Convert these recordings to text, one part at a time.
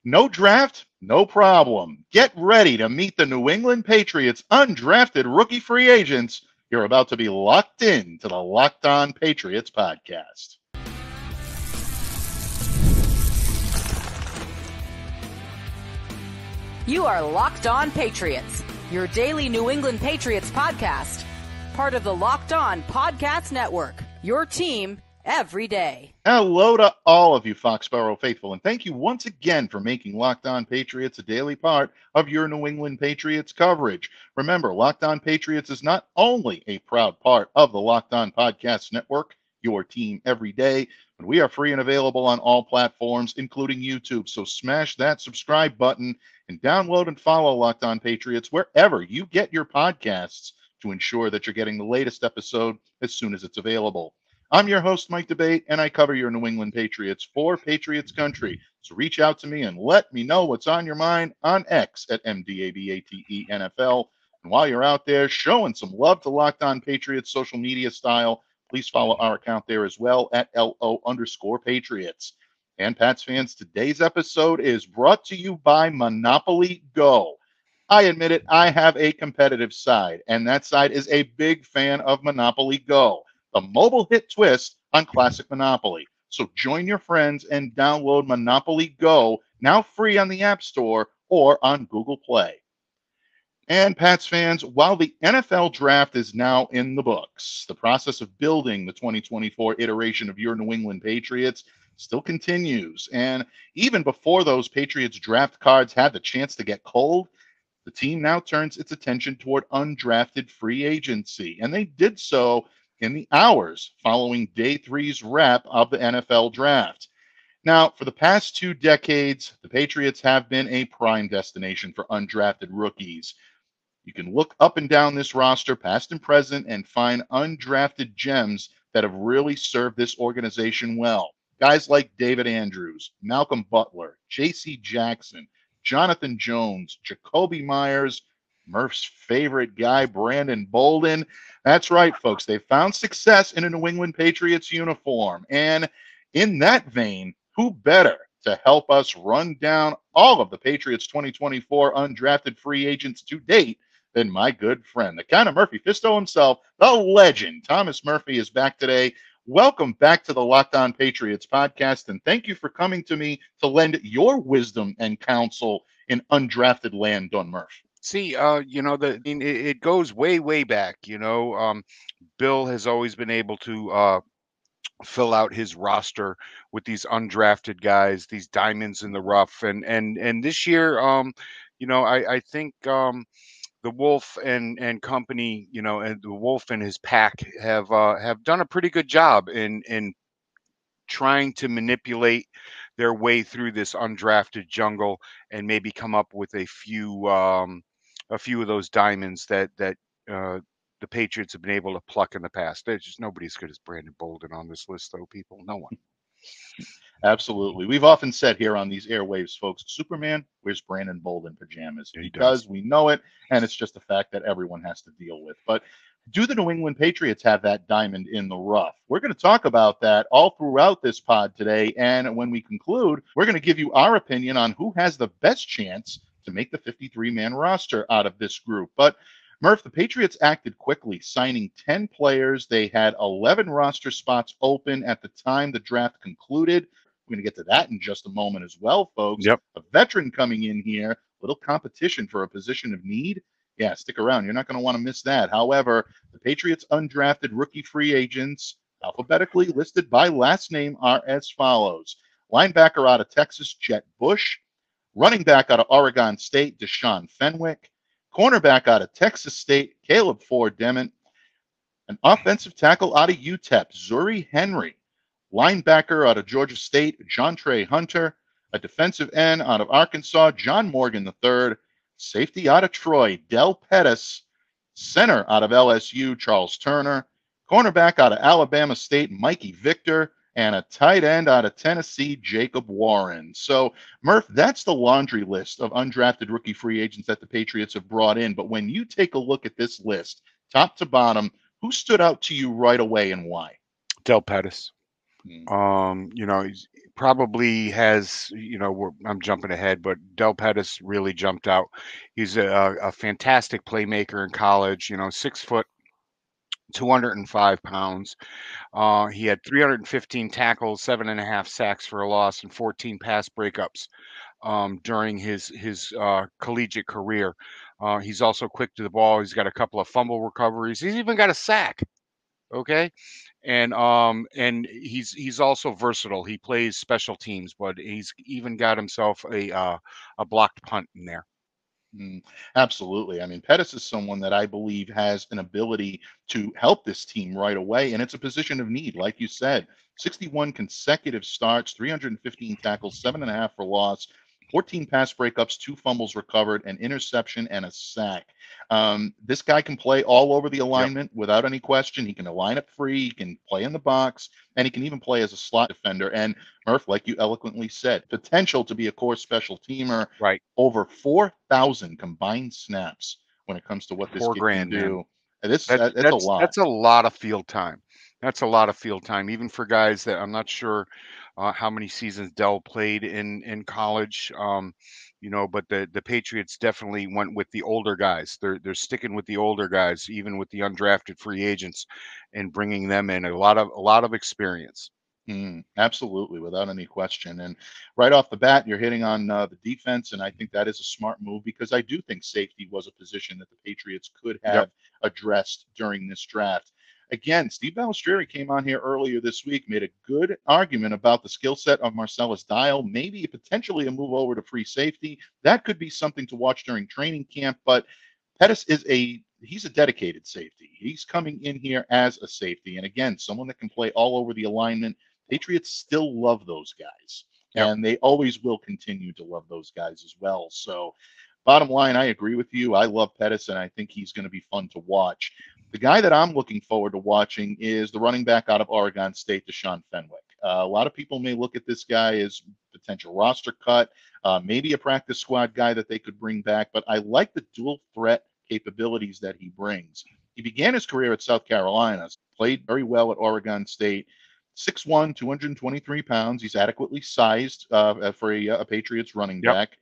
No draft? No problem. Get ready to meet the New England Patriots undrafted rookie free agents. You're about to be locked in to the Locked On Patriots podcast. You are Locked On Patriots, your daily New England Patriots podcast. Part of the Locked On Podcast Network, your team every day. Hello to all of you Foxborough faithful, and thank you once again for making Locked On Patriots a daily part of your New England Patriots coverage. Remember, Locked On Patriots is not only a proud part of the Locked On Podcast Network, your team every day, but we are free and available on all platforms, including YouTube. So smash that subscribe button and download and follow Locked On Patriots wherever you get your podcasts to ensure that you're getting the latest episode as soon as it's available. I'm your host, Mike Debate, and I cover your New England Patriots for Patriots Country. So reach out to me and let me know what's on your mind on X at MDABATENFL. And while you're out there showing some love to Locked On Patriots social media style, please follow our account there as well at LO_Patriots. And Pats fans, today's episode is brought to you by Monopoly Go. I admit it, I have a competitive side, and that side is a big fan of Monopoly Go, the mobile hit twist on classic Monopoly. So join your friends and download Monopoly Go, now free on the App Store or on Google Play. And Pats fans, while the NFL draft is now in the books, the process of building the 2024 iteration of your New England Patriots still continues. And even before those Patriots draft cards had the chance to get cold, the team now turns its attention toward undrafted free agency. And they did so in the hours following day three's wrap of the NFL draft. Now, for the past 2 decades, the Patriots have been a prime destination for undrafted rookies. You can look up and down this roster, past and present, and find undrafted gems that have really served this organization well. Guys like David Andrews, Malcolm Butler, J.C. Jackson, Jonathan Jones, Jacoby Myers, Murph's favorite guy, Brandon Bolden. That's right, folks. They found success in a New England Patriots uniform. And in that vein, who better to help us run down all of the Patriots 2024 undrafted free agents to date than my good friend, the Count of Murphy Fisto himself, the legend. Thomas Murphy is back today. Welcome back to the Locked On Patriots podcast, and thank you for coming to me to lend your wisdom and counsel in undrafted land, Don Murph. See, it goes way, way back. Bill has always been able to fill out his roster with these undrafted guys, these diamonds in the rough, and this year, I think the Wolf and company, and the Wolf and his pack have done a pretty good job in trying to manipulate their way through this undrafted jungle and maybe come up with a few of those diamonds that the Patriots have been able to pluck in the past. There's just nobody as good as Brandon Bolden on this list, though, people. No one. Absolutely. We've often said here on these airwaves, folks, Superman wears Brandon Bolden pajamas because we know it, and it's just a fact that everyone has to deal with. But do the New England Patriots have that diamond in the rough? We're going to talk about that all throughout this pod today, and when we conclude, we're going to give you our opinion on who has the best chance to make the 53-man roster out of this group. But Murph, the Patriots acted quickly, signing 10 players. They had 11 roster spots open at the time the draft concluded. We're going to get to that in just a moment as well, folks. Yep. A veteran coming in here, little competition for a position of need. Yeah, stick around. You're not going to want to miss that. However, the Patriots' undrafted rookie free agents, alphabetically listed by last name, are as follows. Linebacker out of Texas, Jett Bush. Running back out of Oregon State, Deshaun Fenwick. Cornerback out of Texas State, Caleb Ford-Demant. An offensive tackle out of UTEP, Zuri Henry. Linebacker out of Georgia State, Jontre Hunter. A defensive end out of Arkansas, John Morgan III. Safety out of Troy, Del Pettis. Center out of LSU, Charles Turner. Cornerback out of Alabama State, Mikey Victor. And a tight end out of Tennessee, Jacob Warren. So, Murph, that's the laundry list of undrafted rookie free agents that the Patriots have brought in. But when you take a look at this list, top to bottom, who stood out to you right away and why? Del Pettis. Hmm. He's probably has, I'm jumping ahead, but Del Pettis really jumped out. He's a fantastic playmaker in college, 6 foot, 205 pounds. He had 315 tackles, 7.5 sacks for a loss, and 14 pass breakups during his collegiate career. He's also quick to the ball. He's got a couple of fumble recoveries. He's even got a sack. Okay. And he's also versatile. He plays special teams, but he's even got himself a blocked punt in there. Absolutely. I mean, Pettis is someone that I believe has an ability to help this team right away, and it's a position of need, like you said. 61 consecutive starts, 315 tackles, 7.5 for loss, 14 pass breakups, 2 fumbles recovered, an interception, and a sack. This guy can play all over the alignment without any question. He can line up free, he can play in the box, and he can even play as a slot defender. And Murph, like you eloquently said, potential to be a core special teamer. Right. Over 4,000 combined snaps when it comes to what this kid can do. That's a lot. That's a lot of field time. That's a lot of field time, even for guys that I'm not sure how many seasons Dell played in college. But the Patriots definitely went with the older guys. They're sticking with the older guys, even with the undrafted free agents, and bringing them in a lot of experience. Absolutely, without any question. And right off the bat, you're hitting on the defense, and I think that is a smart move because I do think safety was a position that the Patriots could have addressed during this draft. Again, Steve Balestrieri came on here earlier this week, made a good argument about the skill set of Marcellus Dial, maybe potentially a move over to free safety. That could be something to watch during training camp, but Pettis he's a dedicated safety. He's coming in here as a safety. And again, someone that can play all over the alignment. Patriots still love those guys, and they always will continue to love those guys as well. So bottom line, I agree with you. I love Pettis, and I think he's going to be fun to watch. The guy that I'm looking forward to watching is the running back out of Oregon State, Deshaun Fenwick. A lot of people may look at this guy as potential roster cut, maybe a practice squad guy that they could bring back, but I like the dual threat capabilities that he brings. He began his career at South Carolina, played very well at Oregon State. 6'1", 223 pounds. He's adequately sized for a Patriots running back.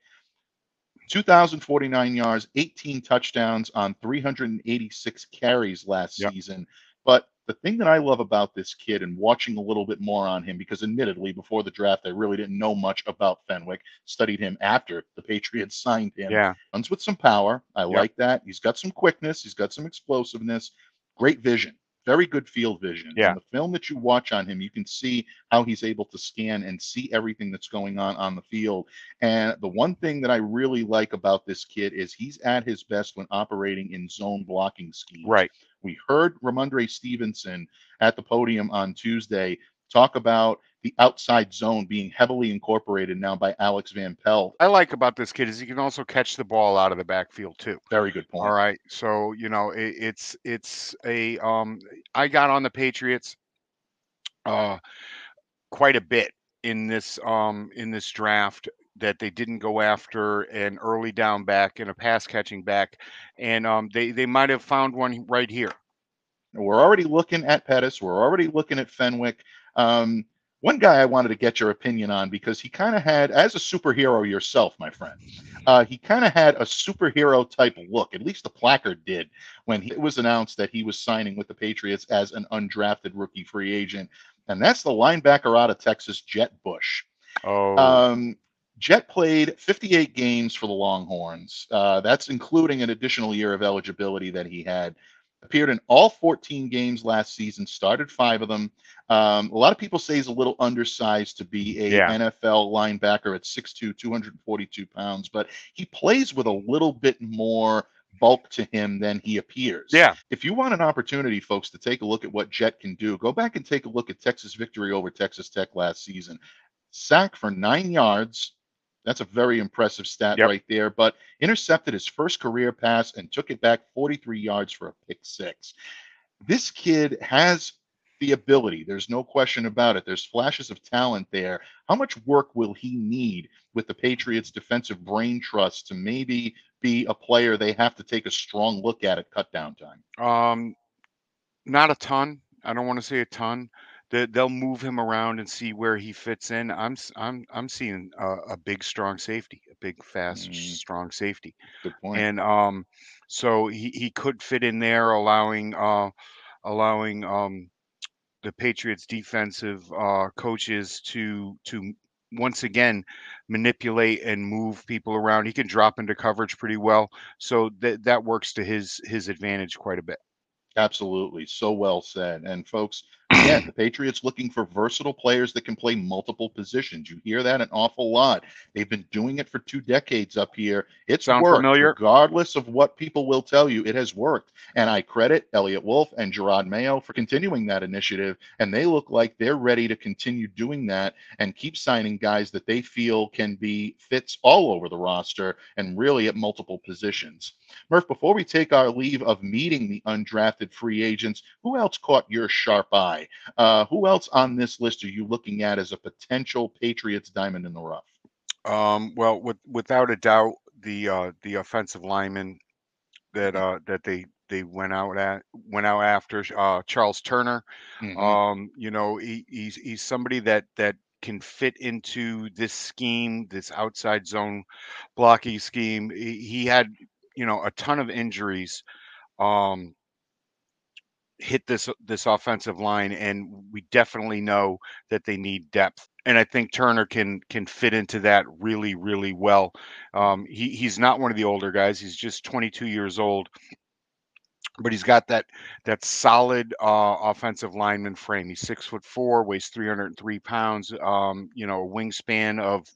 2,049 yards, 18 touchdowns on 386 carries last season. But the thing that I love about this kid and watching a little bit more on him, because admittedly, before the draft, I really didn't know much about Fenwick, studied him after the Patriots signed him. Runs with some power. I like that. He's got some quickness. He's got some explosiveness. Great vision. Very good field vision. In the film that you watch on him, you can see how he's able to scan and see everything that's going on the field. And the one thing that I really like about this kid is he's at his best when operating in zone blocking schemes. Right. We heard Ramondre Stevenson at the podium on Tuesday talk about the outside zone being heavily incorporated now by Alex Van Pelt. I like about this kid is he can also catch the ball out of the backfield too. Very good point. All right. So, it's a I got on the Patriots quite a bit in this draft that they didn't go after an early down back and a pass catching back, and they might have found one right here. We're already looking at Pettis. We're already looking at Fenwick. One guy I wanted to get your opinion on because he kind of had, as a superhero yourself, my friend, he kind of had a superhero type look, at least the placard did, when it was announced that he was signing with the Patriots as an undrafted rookie free agent. And that's the linebacker out of Texas, Jett Bush. Jett played 58 games for the Longhorns. That's including an additional year of eligibility that he had. Appeared in all 14 games last season, started 5 of them. A lot of people say he's a little undersized to be a NFL linebacker at 6'2", 242 pounds, but he plays with a little bit more bulk to him than he appears. If you want an opportunity, folks, to take a look at what Jett can do, go back and take a look at Texas' victory over Texas Tech last season. Sack for 9 yards. That's a very impressive stat right there, but intercepted his first career pass and took it back 43 yards for a pick 6. This kid has the ability. There's no question about it. There's flashes of talent there. How much work will he need with the Patriots defensive brain trust to maybe be a player they have to take a strong look at cut down time? Not a ton. I don't want to say a ton. they'll move him around and see where he fits in. I'm seeing a big strong safety, a big fast Mm, strong safety, good point. and so he could fit in there, allowing the Patriots defensive coaches to once again manipulate and move people around. He can drop into coverage pretty well, so that works to his advantage quite a bit. Absolutely. So well said. And folks, again, the Patriots looking for versatile players that can play multiple positions. You hear that an awful lot. They've been doing it for 2 decades up here. It's Sound worked, familiar? regardless of what people will tell you. It has worked. And I credit Elliott Wolf and Gerard Mayo for continuing that initiative. And they look like they're ready to continue doing that and keep signing guys that they feel can be fits all over the roster and really at multiple positions. Murph, before we take our leave of meeting the undrafted free agents, who else caught your sharp eye? Who else on this list are you looking at as a potential Patriots diamond in the rough? Well, without a doubt, the offensive lineman that they went out after Charles Turner. Mm-hmm. He's somebody that can fit into this scheme, this outside zone blocking scheme. He had a ton of injuries. Um, hit this offensive line, and we definitely know that they need depth. And I think Turner can fit into that really, really well. He's not one of the older guys. He's just 22 years old, but he's got that solid offensive lineman frame. He's 6'4", weighs 303 pounds. A wingspan of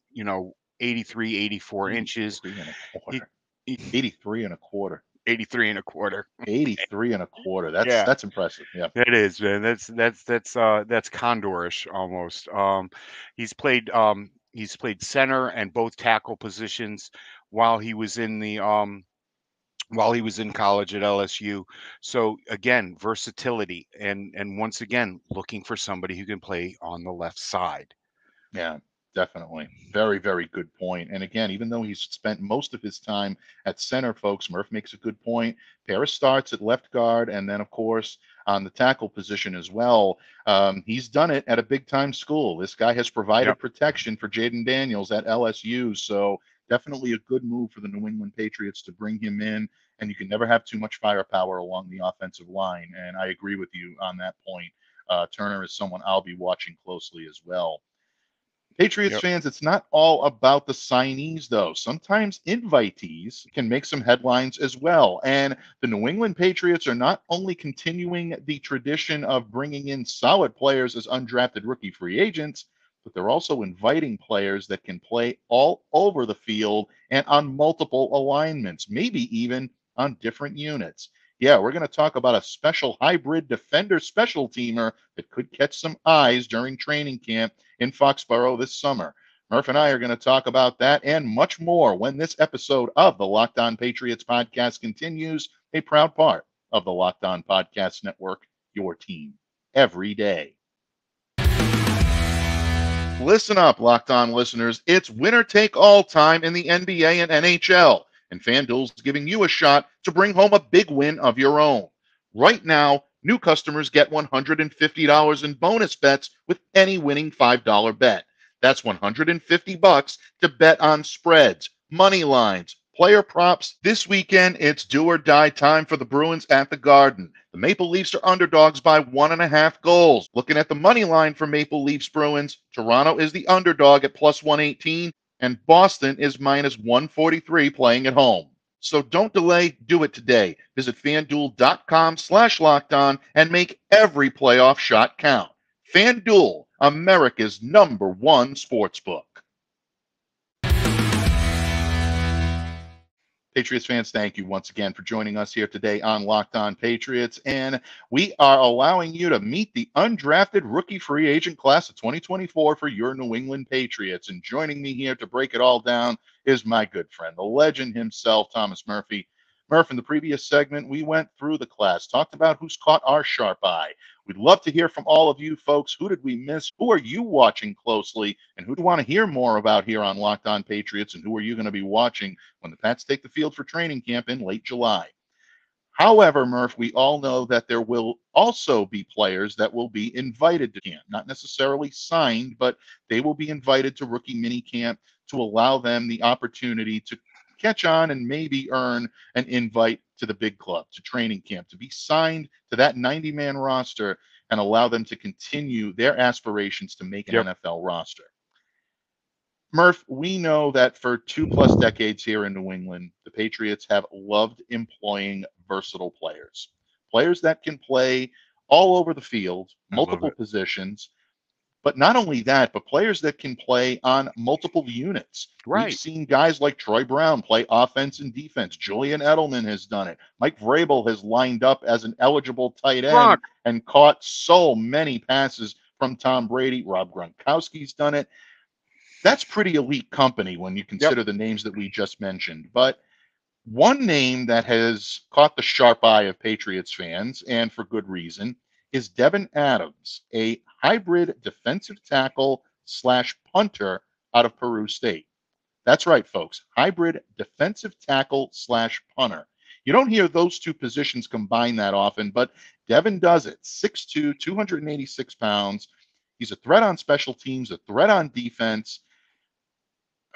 83, 84 inches. 83 and a He, quarter. he 83 and a quarter. 83 and a quarter. 83 and a quarter. Yeah. That's impressive. Yeah. It is, man. That's Condorish almost. He's played center and both tackle positions while he was in college at LSU. So again, versatility and once again looking for somebody who can play on the left side. Yeah, definitely. Very, very good point. And again, even though he's spent most of his time at center, folks, Murph makes a good point. Paris starts at left guard, and then, of course, on the tackle position as well. He's done it at a big time school. This guy has provided Yep. protection for Jaden Daniels at LSU. So definitely a good move for the New England Patriots to bring him in. And you can never have too much firepower along the offensive line. And I agree with you on that point. Turner is someone I'll be watching closely as well. Patriots Yep. fans, it's not all about the signees, though. Sometimes invitees can make some headlines as well. And the New England Patriots are not only continuing the tradition of bringing in solid players as undrafted rookie free agents, but they're also inviting players that can play all over the field and on multiple alignments, maybe even on different units. Yeah, we're going to talk about a special hybrid defender special teamer that could catch some eyes during training camp in Foxborough this summer. Murph and I are going to talk about that and much more when this episode of the Locked On Patriots podcast continues, a proud part of the Locked On Podcast Network, your team every day. Listen up, Locked On listeners. It's winner take all time in the NBA and NHL, and FanDuel's giving you a shot to bring home a big win of your own. Right now, new customers get $150 in bonus bets with any winning $5 bet. That's $150 to bet on spreads, money lines, player props. This weekend, it's do or die time for the Bruins at the Garden. The Maple Leafs are underdogs by 1.5 goals. Looking at the money line for Maple Leafs Bruins, Toronto is the underdog at plus 118, and Boston is minus 143 playing at home. So don't delay, do it today. Visit FanDuel.com/lockedon and make every playoff shot count. FanDuel, America's #1 sportsbook. Patriots fans, thank you once again for joining us here today on Locked On Patriots. And we are allowing you to meet the undrafted rookie free agent class of 2024 for your New England Patriots. And joining me here to break it all down is my good friend, the legend himself, Thomas Murphy. Murph, in the previous segment, we went through the class, talked about who's caught our sharp eye. We'd love to hear from all of you folks. Who did we miss? Who are you watching closely? And who do you want to hear more about here on Locked On Patriots? And who are you going to be watching when the Pats take the field for training camp in late July? However, Murph, we all know that there will also be players that will be invited to camp, not necessarily signed, but they will be invited to rookie mini camp to allow them the opportunity to catch on and maybe earn an invite to the big club, to training camp, to be signed to that 90-man roster and allow them to continue their aspirations to make an Yep. NFL roster. Murph, we know that for 2+ decades here in New England, the Patriots have loved employing versatile players, players that can play all over the field, I love multiple it. positions. But not only that, but players that can play on multiple units. We've Right. seen guys like Troy Brown play offense and defense. Julian Edelman has done it. Mike Vrabel has lined up as an eligible tight end Gronk. and caught so many passes from Tom Brady. Rob Gronkowski's done it. That's pretty elite company when you consider the names that we just mentioned. But one name that has caught the sharp eye of Patriots fans, and for good reason, is Devin Adams, a hybrid defensive tackle slash punter out of Peru State. That's right, folks. Hybrid defensive tackle slash punter. You don't hear those two positions combined that often, but Devin does it. 6'2", 286 pounds. He's a threat on special teams, a threat on defense.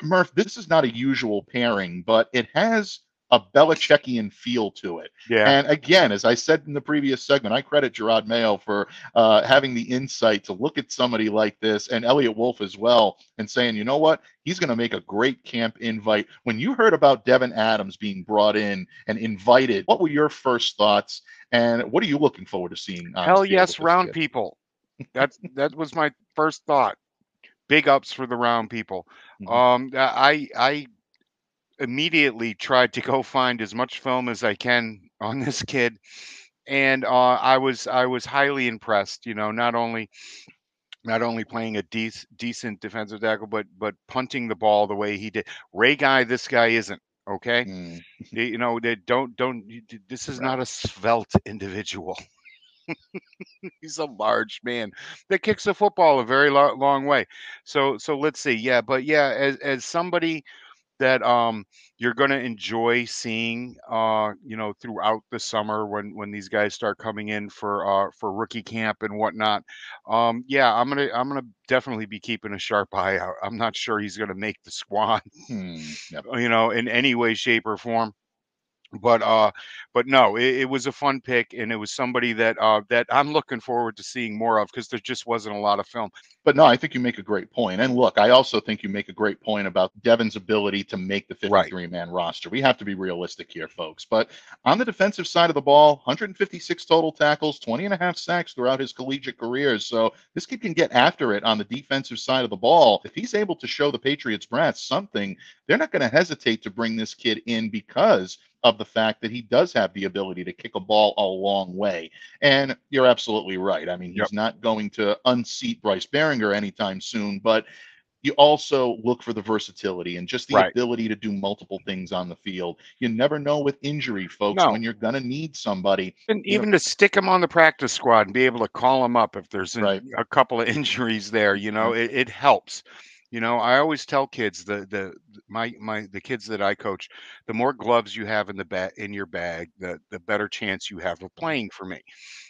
Murph, this is not a usual pairing, but it has a Belichickian feel to it. Yeah. And again, as I said in the previous segment, I credit Gerard Mayo for having the insight to look at somebody like this, and Elliot Wolf as well, and saying, you know what, he's going to make a great camp invite. When you heard about Devin Adams being brought in and invited, what were your first thoughts, and what are you looking forward to seeing on the Hell field yes, with this round kid? people. That was my first thought. Big ups for the round people. I immediately tried to go find as much film as I can on this kid, and I was highly impressed. You know, not only playing a decent defensive tackle, but punting the ball the way he did. Ray Guy, this guy isn't okay. You know, they don't. This is not a svelte individual. He's a large man that kicks the football a very long way. So let's see. Yeah, but yeah, as somebody that you're going to enjoy seeing you know, throughout the summer when these guys start coming in for rookie camp and whatnot. Yeah, I'm gonna definitely be keeping a sharp eye out. I'm not sure he's going to make the squad, Yep. you know, in any way, shape, or form. But no, it was a fun pick, and it was somebody that that I'm looking forward to seeing more of, because there just wasn't a lot of film. But no, I think you make a great point. And look, I also think you make a great point about Devin's ability to make the Right. 53-man roster. We have to be realistic here, folks. But on the defensive side of the ball, 156 total tackles, 20.5 sacks throughout his collegiate career. So this kid can get after it on the defensive side of the ball. If he's able to show the Patriots brass something, they're not going to hesitate to bring this kid in because of the fact that he does have the ability to kick a ball a long way. And you're absolutely right. I mean, he's not going to unseat Bryce Behringer anytime soon, but you also look for the versatility and just the ability to do multiple things on the field. You never know with injury, folks, when you're going to need somebody. And even to stick him on the practice squad and be able to call him up if there's a couple of injuries there, you know, it helps. You know, I always tell kids, the kids that I coach, the more gloves you have in your bag, the better chance you have of playing for me.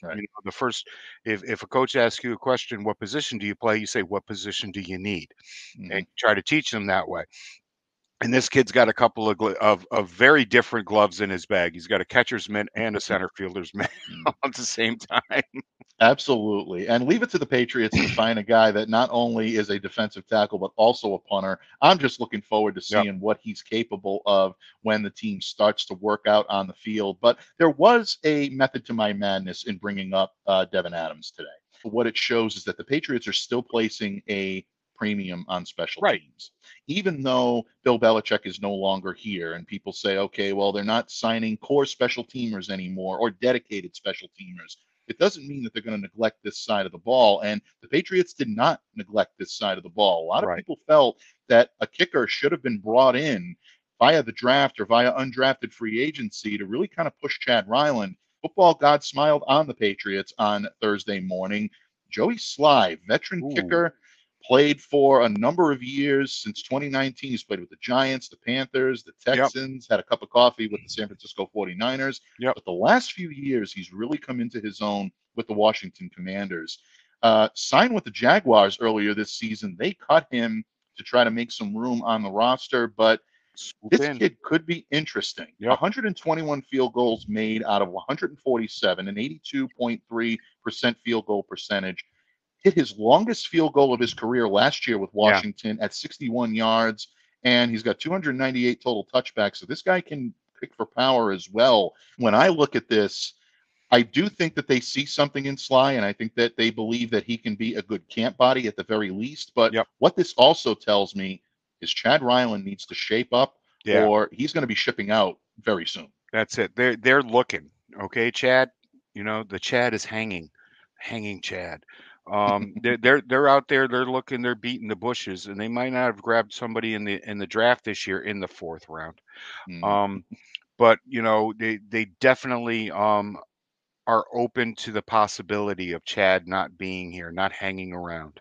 You know, the first, if a coach asks you a question, what position do you play? You say, what position do you need? And try to teach them that way. And this kid's got a couple of very different gloves in his bag. He's got a catcher's mitt and a center fielder's mitt at the same time. Absolutely. And leave it to the Patriots to find a guy that not only is a defensive tackle, but also a punter. I'm just looking forward to seeing what he's capable of when the team starts to work out on the field. But there was a method to my madness in bringing up Devin Adams today. What it shows is that the Patriots are still placing a premium on special teams. Even though Bill Belichick is no longer here and people say, okay, well, they're not signing core special teamers anymore or dedicated special teamers. It doesn't mean that they're going to neglect this side of the ball. And the Patriots did not neglect this side of the ball. A lot of people felt that a kicker should have been brought in via the draft or via undrafted free agency to really kind of push Chad Ryland. Football God smiled on the Patriots on Thursday morning. Joey Sly, veteran kicker, played for a number of years since 2019. He's played with the Giants, the Panthers, the Texans, had a cup of coffee with the San Francisco 49ers. Yep. But the last few years, he's really come into his own with the Washington Commanders. Signed with the Jaguars earlier this season. They cut him to try to make some room on the roster, but this kid could be interesting. 121 field goals made out of 147, an 82.3% field goal percentage. Hit his longest field goal of his career last year with Washington at 61 yards, and he's got 298 total touchbacks. So this guy can pick for power as well. When I look at this, I do think that they see something in Sly, and I think that they believe that he can be a good camp body at the very least. But what this also tells me is Chad Ryland needs to shape up, or he's going to be shipping out very soon. That's it. They're looking. Okay, Chad. You know, the Chad is hanging Chad. They're out there. They're looking. They're beating the bushes, and they might not have grabbed somebody in the draft this year in the 4th round. But you know, they definitely are open to the possibility of Chad not being here, not hanging around.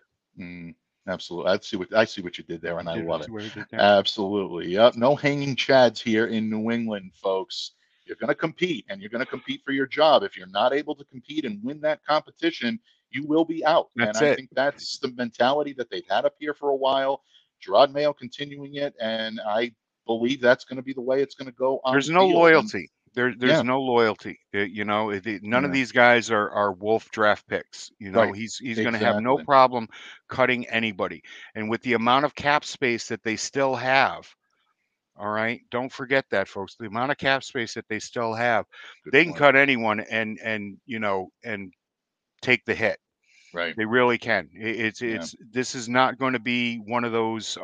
Absolutely. I see what you did there, and I love it. Absolutely. Yep. No hanging Chads here in New England, folks. You're going to compete, and you're going to compete for your job. If you're not able to compete and win that competition, you will be out. I think that's the mentality that they've had up here for a while. Gerard Mayo continuing it, and I believe that's going to be the way it's going to go on. There's no loyalty. There's no loyalty. You know, none of these guys are Wolf draft picks. You know, he's going to have no problem cutting anybody. And with the amount of cap space that they still have, all right, don't forget that, folks. The amount of cap space that they still have, they can cut anyone and you know, and take the hit. Right. They really can. This is not going to be one of those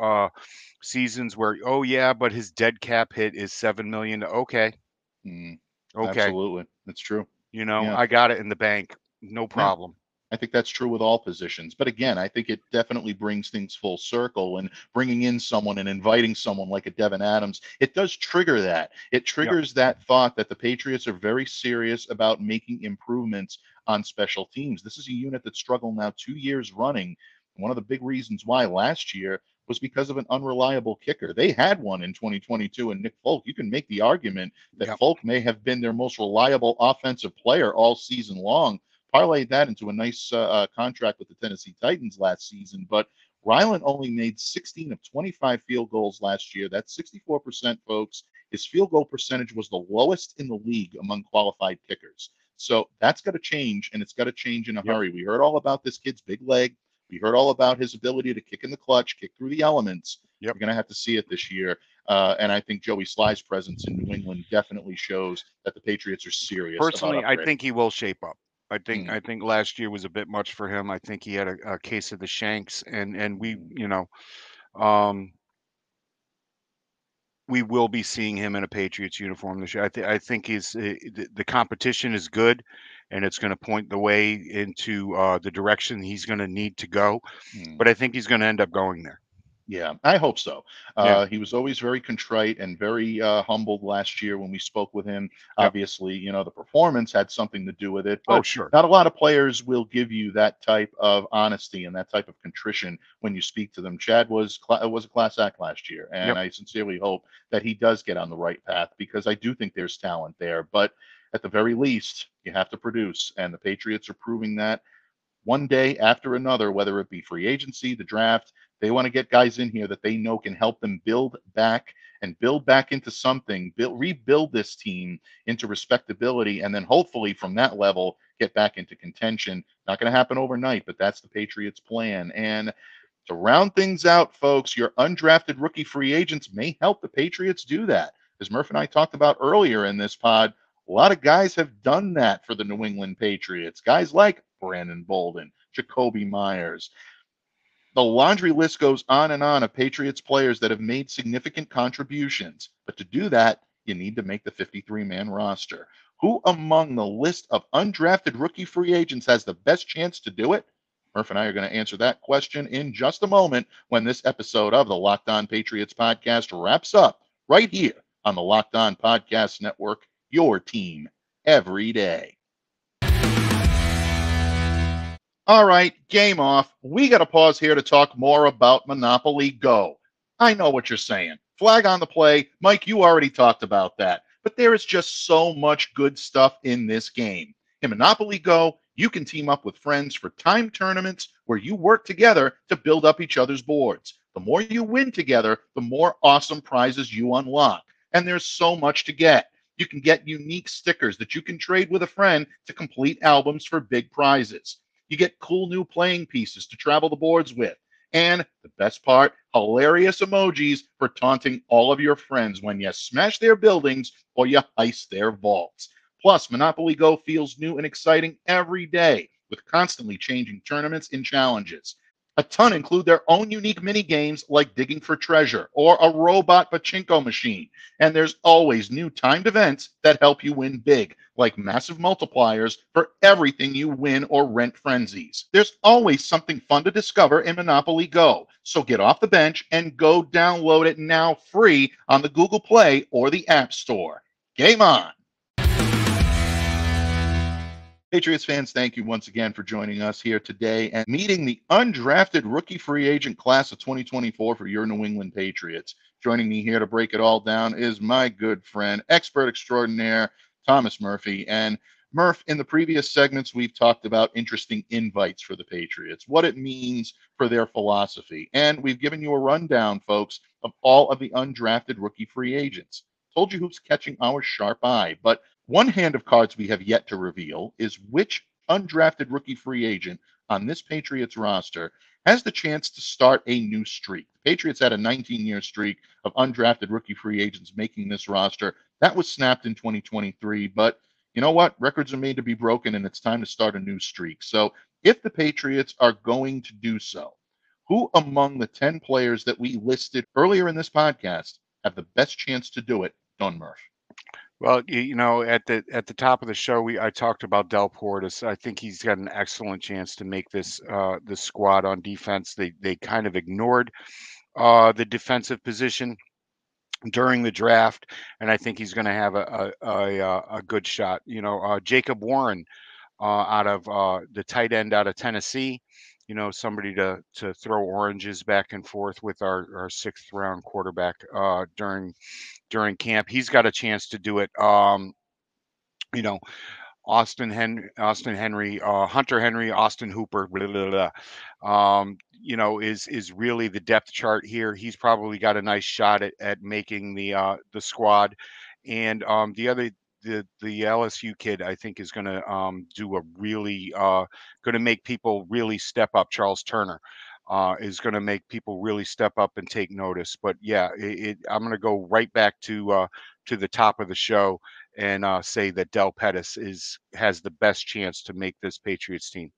seasons where, oh yeah, but his dead cap hit is $7 million. Okay. Okay. Absolutely. That's true. You know, I got it in the bank. No problem. I think that's true with all positions. But again, I think it definitely brings things full circle, and bringing in someone and inviting someone like a Devin Adams, it does trigger that. It triggers that thought that the Patriots are very serious about making improvements on special teams. This is a unit that's struggled now 2 years running. One of the big reasons why last year was because of an unreliable kicker. They had one in 2022, and Nick Folk. You can make the argument that Folk may have been their most reliable offensive player all season long. Parlayed that into a nice contract with the Tennessee Titans last season. But Ryland only made 16 of 25 field goals last year. That's 64%, folks. His field goal percentage was the lowest in the league among qualified kickers. So that's got to change, and it's got to change in a hurry. We heard all about this kid's big leg. We heard all about his ability to kick in the clutch, kick through the elements. You're going to have to see it this year. And I think Joey Sly's presence in New England definitely shows that the Patriots are serious. Personally, I think he will shape up. I think last year was a bit much for him. I think he had a case of the shanks, and we, you know, we will be seeing him in a Patriots uniform this year. I think the competition is good, and it's going to point the way into the direction he's going to need to go. But I think he's going to end up going there. Yeah, I hope so. He was always very contrite and very humbled last year when we spoke with him. Obviously, you know, the performance had something to do with it. But not a lot of players will give you that type of honesty and that type of contrition when you speak to them. Chad was a class act last year, and I sincerely hope that he does get on the right path, because I do think there's talent there. But at the very least, you have to produce, and the Patriots are proving that one day after another, whether it be free agency, the draft. They want to get guys in here that they know can help them build back into something, rebuild this team into respectability, and then hopefully from that level get back into contention. Not going to happen overnight, but that's the Patriots' plan. And to round things out, folks, your undrafted rookie free agents may help the Patriots do that. As Murph and I talked about earlier in this pod, a lot of guys have done that for the New England Patriots. Guys like Brandon Bolden, Jacoby Myers. The laundry list goes on and on of Patriots players that have made significant contributions. But to do that, you need to make the 53-man roster. Who among the list of undrafted rookie free agents has the best chance to do it? Murph and I are going to answer that question in just a moment when this episode of the Locked On Patriots podcast wraps up right here on the Locked On Podcast Network, your team every day. All right, game off. We got to pause here to talk more about Monopoly Go. I know what you're saying. Flag on the play. Mike, you already talked about that. But there is just so much good stuff in this game. In Monopoly Go, you can team up with friends for time tournaments where you work together to build up each other's boards. The more you win together, the more awesome prizes you unlock. And there's so much to get. You can get unique stickers that you can trade with a friend to complete albums for big prizes. You get cool new playing pieces to travel the boards with. And the best part, hilarious emojis for taunting all of your friends when you smash their buildings or you heist their vaults. Plus, Monopoly Go feels new and exciting every day with constantly changing tournaments and challenges. A ton include their own unique mini games like digging for treasure or a robot pachinko machine. And there's always new timed events that help you win big, like massive multipliers for everything you win or rent frenzies. There's always something fun to discover in Monopoly Go. So get off the bench and go download it now free on the Google Play or the App Store. Game on! Patriots fans, thank you once again for joining us here today and meeting the undrafted rookie free agent class of 2024 for your New England Patriots. Joining me here to break it all down is my good friend, expert extraordinaire, Thomas Murphy. And Murph, in the previous segments, we've talked about interesting invites for the Patriots, what it means for their philosophy. And we've given you a rundown, folks, of all of the undrafted rookie free agents. Told you who's catching our sharp eye, but one hand of cards we have yet to reveal is which undrafted rookie free agent on this Patriots roster has the chance to start a new streak. The Patriots had a 19-year streak of undrafted rookie free agents making this roster. That was snapped in 2023, but you know what? Records are made to be broken, and it's time to start a new streak. So if the Patriots are going to do so, who among the 10 players that we listed earlier in this podcast have the best chance to do it, Don Murph? Well, you know, at the top of the show, I talked about Del Portis. I think he's got an excellent chance to make this squad on defense. They kind of ignored the defensive position during the draft, and I think he's going to have a good shot. You know, Jacob Warren out of the tight end out of Tennessee. You know, somebody to throw oranges back and forth with our sixth round quarterback during camp. He's got a chance to do it. You know, Austin Henry, Hunter Henry, Austin Hooper, blah, blah, blah. You know, is really the depth chart here. He's probably got a nice shot at making the squad. And the LSU kid, I think, is going to do a really going to make people really step up. Charles Turner is going to make people really step up and take notice. But yeah, I'm going to go right back to the top of the show and say that Del Pettis has the best chance to make this Patriots team.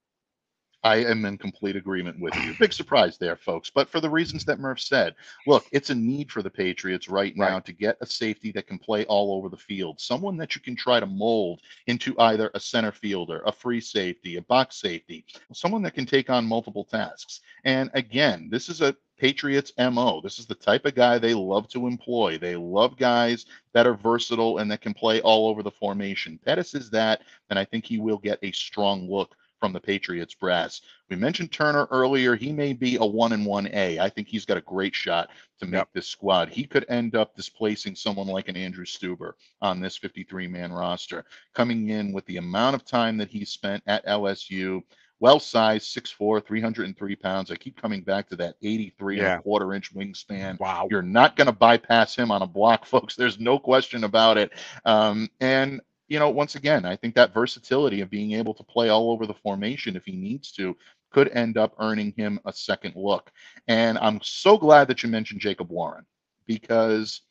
I am in complete agreement with you. Big surprise there, folks. But for the reasons that Murph said, look, it's a need for the Patriots right now to get a safety that can play all over the field, someone that you can try to mold into either a center fielder, a free safety, a box safety, someone that can take on multiple tasks. And again, this is a Patriots MO. This is the type of guy they love to employ. They love guys that are versatile and that can play all over the formation. Pettis is that, and I think he will get a strong look from the Patriots brass. We mentioned Turner earlier. He may be a 1-1A. I think he's got a great shot to make this squad. He could end up displacing someone like an Andrew Stuber on this 53-man roster, coming in with the amount of time that he's spent at LSU. Well-sized, 6'4", 303 pounds. I keep coming back to that 83 and a quarter inch wingspan. Wow. You're not going to bypass him on a block, folks. There's no question about it. And you know, once again, I think that versatility of being able to play all over the formation if he needs to could end up earning him a second look. And I'm so glad that you mentioned Jacob Warren, because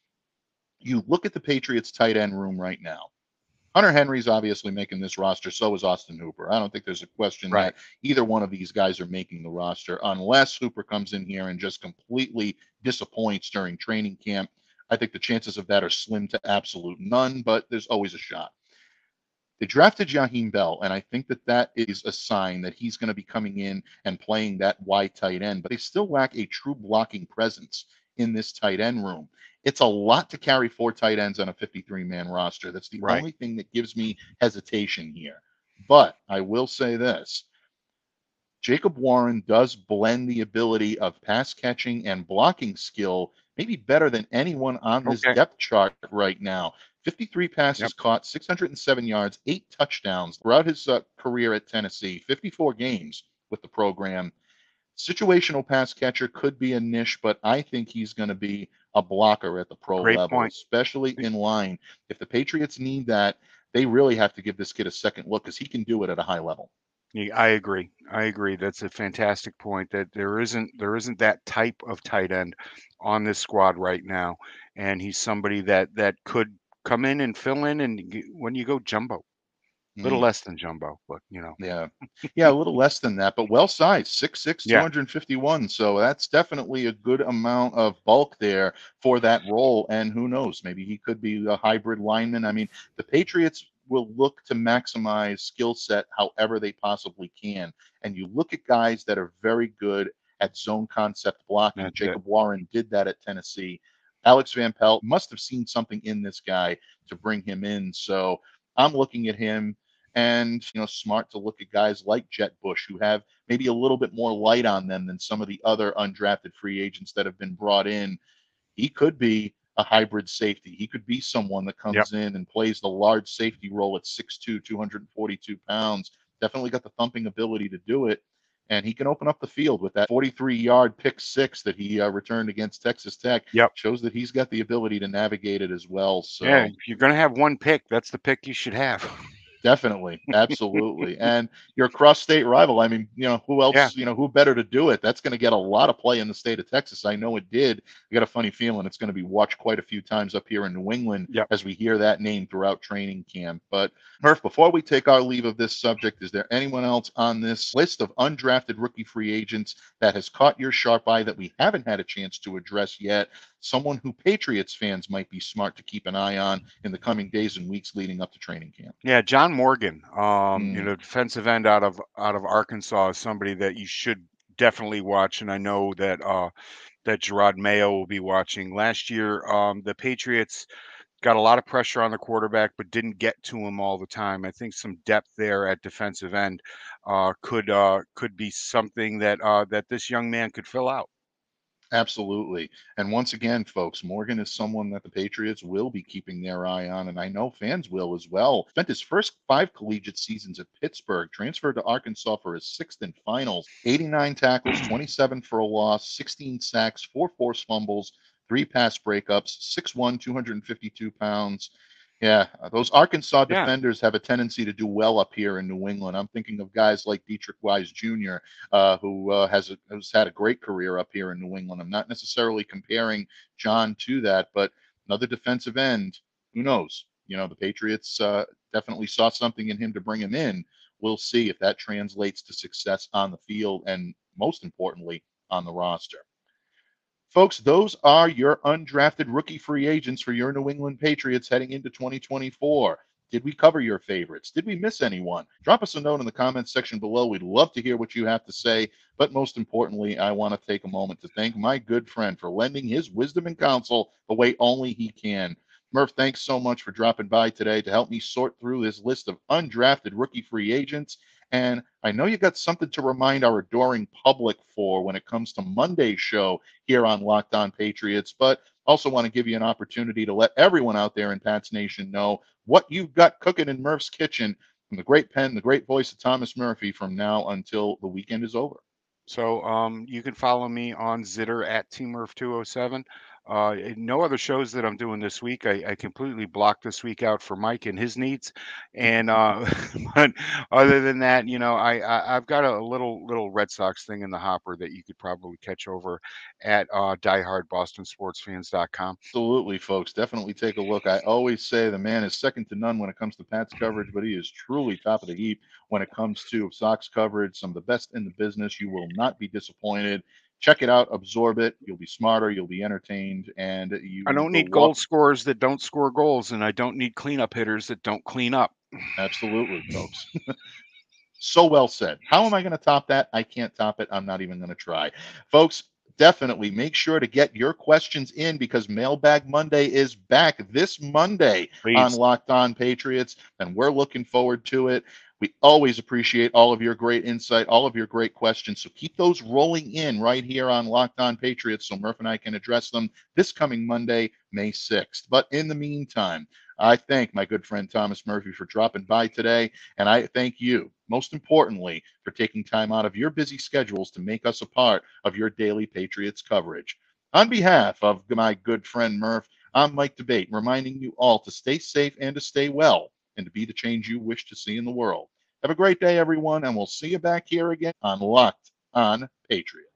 you look at the Patriots tight end room right now. Hunter Henry's obviously making this roster. So is Austin Hooper. I don't think there's a question that either one of these guys are making the roster, unless Hooper comes in here and just completely disappoints during training camp. I think the chances of that are slim to absolute none, but there's always a shot. They drafted Jaheim Bell, and I think that is a sign that he's going to be coming in and playing that wide tight end, but they still lack a true blocking presence in this tight end room. It's a lot to carry 4 tight ends on a 53-man roster. That's the only thing that gives me hesitation here. But I will say this. Jacob Warren does blend the ability of pass catching and blocking skill maybe better than anyone on this Okay. depth chart right now. 53 passes Yep. caught, 607 yards, 8 touchdowns throughout his career at Tennessee, 54 games with the program. Situational pass catcher could be a niche, but I think he's going to be a blocker at the pro Great level, point. especially in line. If the Patriots need that, they really have to give this kid a second look because he can do it at a high level. Yeah, I agree. I agree. That's a fantastic point that there isn't that type of tight end on this squad right now, and he's somebody that could come in and fill in and when you go jumbo, little Mm, less than jumbo, but yeah. Yeah, a little less than that, but well sized, 6'6, yeah, 251. So that's definitely a good amount of bulk there for that role. And who knows, maybe he could be a hybrid lineman. I mean, the Patriots will look to maximize skill set however they possibly can. And you look at guys that are very good at zone concept blocking. that's it. Jacob Warren did that at Tennessee. Alex Van Pelt must have seen something in this guy to bring him in. So I'm looking at him and smart to look at guys like Jet Bush who have maybe a little bit more light on them than some of the other undrafted free agents that have been brought in. He could be a hybrid safety. He could be someone that Yep. comes in and plays the large safety role at 6'2", 242 pounds. Definitely got the thumping ability to do it. And he can open up the field with that 43-yard pick six that he returned against Texas Tech. Yep. Shows that he's got the ability to navigate it as well. Yeah, So if you're gonna have one pick, that's the pick you should have. definitely, absolutely. And your cross-state rival, I mean, who Yeah. else, who better to do it? That's going to get a lot of play in the state of Texas. I know it did. I got a funny feeling it's going to be watched quite a few times up here in New England Yep. as we hear that name throughout training camp. But Murph, before we take our leave of this subject, is there anyone else on this list of undrafted rookie free agents that has caught your sharp eye that we haven't had a chance to address yet? Someone who Patriots fans might be smart to keep an eye on in the coming days and weeks leading up to training camp. Yeah, John Morgan, Mm, defensive end out of Arkansas is somebody that you should definitely watch, and I know that Gerard Mayo will be watching. Last year, the Patriots got a lot of pressure on the quarterback, but didn't get to him all the time. I think some depth there at defensive end could be something that this young man could fill out. absolutely. And once again, folks, Morgan is someone that the Patriots will be keeping their eye on, and I know fans will as well. Spent his first 5 collegiate seasons at Pittsburgh, transferred to Arkansas for his 6th in finals, 89 tackles, 27 for a loss, 16 sacks, 4 forced fumbles, 3 pass breakups, 6'1", 252 pounds. Yeah, those Arkansas Yeah, defenders have a tendency to do well up here in New England. I'm thinking of guys like Dietrich Wise Jr., who has had a great career up here in New England. I'm not necessarily comparing John to that, but another defensive end, who knows? The Patriots definitely saw something in him to bring him in. We'll see if that translates to success on the field and, most importantly, on the roster. Folks, those are your undrafted rookie free agents for your New England Patriots heading into 2024. Did we cover your favorites? Did we miss anyone? Drop us a note in the comments section below. We'd love to hear what you have to say. But most importantly, I want to take a moment to thank my good friend for lending his wisdom and counsel the way only he can. Murph, thanks so much for dropping by today to help me sort through this list of undrafted rookie free agents. And I know you got something to remind our adoring public for when it comes to Monday's show here on Locked On Patriots, but also want to give you an opportunity to let everyone out there in Pats Nation know what you've got cooking in Murph's kitchen from the great pen, the great voice of Thomas Murphy from now until the weekend is over. so you can follow me on Zitter at TMurph207. No other shows that I'm doing this week. I completely blocked this week out for Mike and his needs, and but other than that, I've got a little Red Sox thing in the hopper that you could probably catch over at diehardbostonsportsfans.com. Absolutely, folks. Definitely take a look. I always say the man is second to none when it comes to Pats coverage, but he is truly top of the heap when it comes to Sox coverage. Some of the best in the business. You will not be disappointed. Check it out, absorb it. You'll be smarter, you'll be entertained, and you I don't will need walk. goal scorers that don't score goals, and I don't need cleanup hitters that don't clean up. Absolutely, folks. So well said. How am I going to top that? I can't top it. I'm not even going to try. Folks, definitely make sure to get your questions in because Mailbag Monday is back this Monday on Please. Locked On Patriots, and we're looking forward to it. We always appreciate all of your great insight, all of your great questions. So keep those rolling in right here on Locked On Patriots so Murph and I can address them this coming Monday, May 6th. But in the meantime, I thank my good friend Thomas Murphy for dropping by today. And I thank you, most importantly, for taking time out of your busy schedules to make us a part of your daily Patriots coverage. On behalf of my good friend Murph, I'm Mike Debate, reminding you all to stay safe and to stay well and to be the change you wish to see in the world. Have a great day, everyone, and we'll see you back here again on Locked On Patriots.